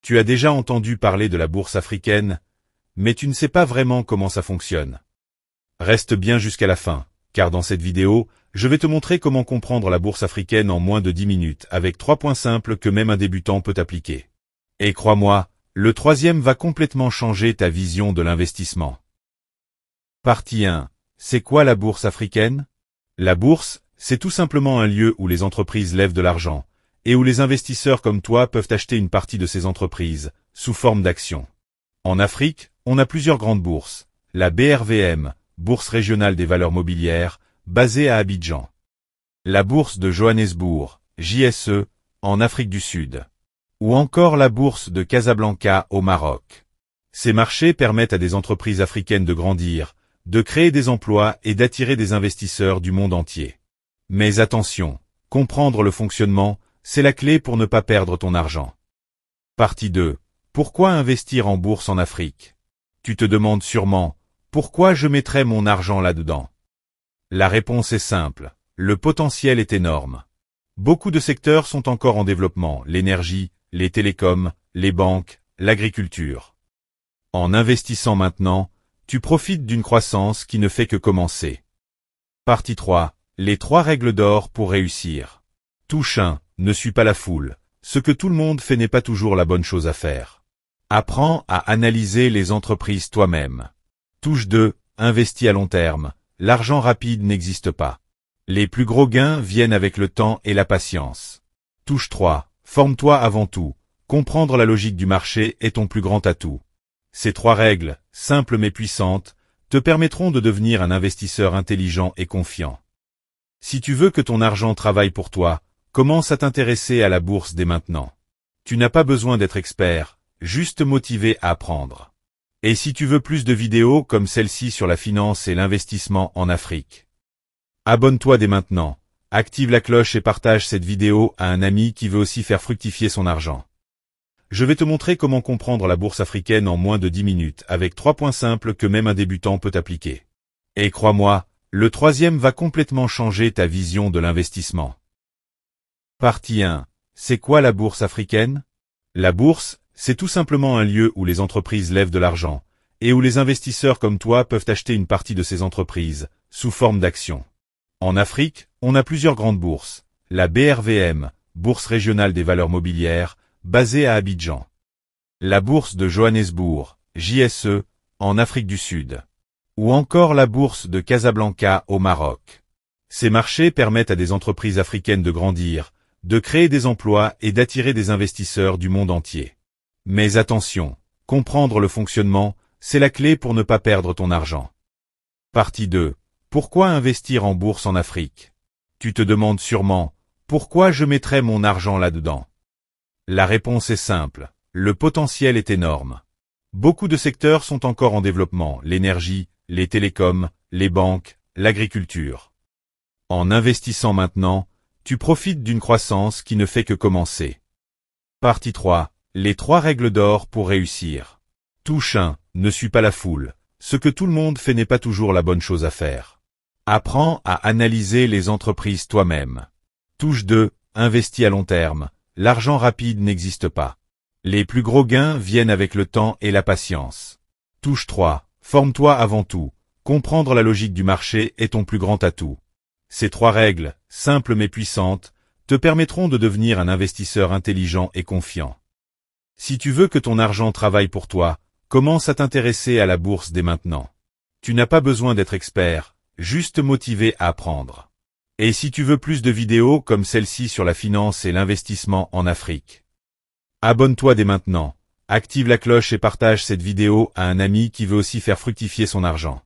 Tu as déjà entendu parler de la bourse africaine, mais tu ne sais pas vraiment comment ça fonctionne. Reste bien jusqu'à la fin, car dans cette vidéo, je vais te montrer comment comprendre la bourse africaine en moins de 10 minutes avec 3 points simples que même un débutant peut appliquer. Et crois-moi, le troisième va complètement changer ta vision de l'investissement. Partie 1. C'est quoi la bourse africaine? La bourse, c'est tout simplement un lieu où les entreprises lèvent de l'argent, et où les investisseurs comme toi peuvent acheter une partie de ces entreprises, sous forme d'actions. En Afrique, on a plusieurs grandes bourses. La BRVM, Bourse régionale des valeurs mobilières, basée à Abidjan. La bourse de Johannesburg, JSE, en Afrique du Sud. Ou encore la bourse de Casablanca au Maroc. Ces marchés permettent à des entreprises africaines de grandir, de créer des emplois et d'attirer des investisseurs du monde entier. Mais attention, comprendre le fonctionnement, c'est la clé pour ne pas perdre ton argent. Partie 2. Pourquoi investir en bourse en Afrique? Tu te demandes sûrement, pourquoi je mettrais mon argent là-dedans? La réponse est simple, le potentiel est énorme. Beaucoup de secteurs sont encore en développement, l'énergie, les télécoms, les banques, l'agriculture. En investissant maintenant, tu profites d'une croissance qui ne fait que commencer. Partie 3. Les 3 règles d'or pour réussir. Touche 1. Ne suis pas la foule. Ce que tout le monde fait n'est pas toujours la bonne chose à faire. Apprends à analyser les entreprises toi-même. Touche 2. Investis à long terme. L'argent rapide n'existe pas. Les plus gros gains viennent avec le temps et la patience. Touche 3. Forme-toi avant tout. Comprendre la logique du marché est ton plus grand atout. Ces 3 règles, simples mais puissantes, te permettront de devenir un investisseur intelligent et confiant. Si tu veux que ton argent travaille pour toi, commence à t'intéresser à la bourse dès maintenant. Tu n'as pas besoin d'être expert, juste motivé à apprendre. Et si tu veux plus de vidéos comme celle-ci sur la finance et l'investissement en Afrique, abonne-toi dès maintenant, active la cloche et partage cette vidéo à un ami qui veut aussi faire fructifier son argent. Je vais te montrer comment comprendre la bourse africaine en moins de 10 minutes avec 3 points simples que même un débutant peut appliquer. Et crois-moi, le troisième va complètement changer ta vision de l'investissement. Partie 1. C'est quoi la bourse africaine? La bourse, c'est tout simplement un lieu où les entreprises lèvent de l'argent, et où les investisseurs comme toi peuvent acheter une partie de ces entreprises, sous forme d'actions. En Afrique, on a plusieurs grandes bourses. La BRVM, Bourse régionale des valeurs mobilières, basée à Abidjan. La bourse de Johannesburg, JSE, en Afrique du Sud. Ou encore la bourse de Casablanca au Maroc. Ces marchés permettent à des entreprises africaines de grandir, de créer des emplois et d'attirer des investisseurs du monde entier. Mais attention, comprendre le fonctionnement, c'est la clé pour ne pas perdre ton argent. Partie 2. Pourquoi investir en bourse en Afrique? Tu te demandes sûrement, pourquoi je mettrais mon argent là-dedans? La réponse est simple, le potentiel est énorme. Beaucoup de secteurs sont encore en développement, l'énergie, les télécoms, les banques, l'agriculture. En investissant maintenant, tu profites d'une croissance qui ne fait que commencer. Partie 3. Les 3 règles d'or pour réussir. Touche 1. Ne suis pas la foule. Ce que tout le monde fait n'est pas toujours la bonne chose à faire. Apprends à analyser les entreprises toi-même. Touche 2. Investis à long terme. L'argent rapide n'existe pas. Les plus gros gains viennent avec le temps et la patience. Touche 3. Forme-toi avant tout. Comprendre la logique du marché est ton plus grand atout. Ces 3 règles, simples mais puissantes, te permettront de devenir un investisseur intelligent et confiant. Si tu veux que ton argent travaille pour toi, commence à t'intéresser à la bourse dès maintenant. Tu n'as pas besoin d'être expert, juste motivé à apprendre. Et si tu veux plus de vidéos comme celle-ci sur la finance et l'investissement en Afrique, abonne-toi dès maintenant, active la cloche et partage cette vidéo à un ami qui veut aussi faire fructifier son argent.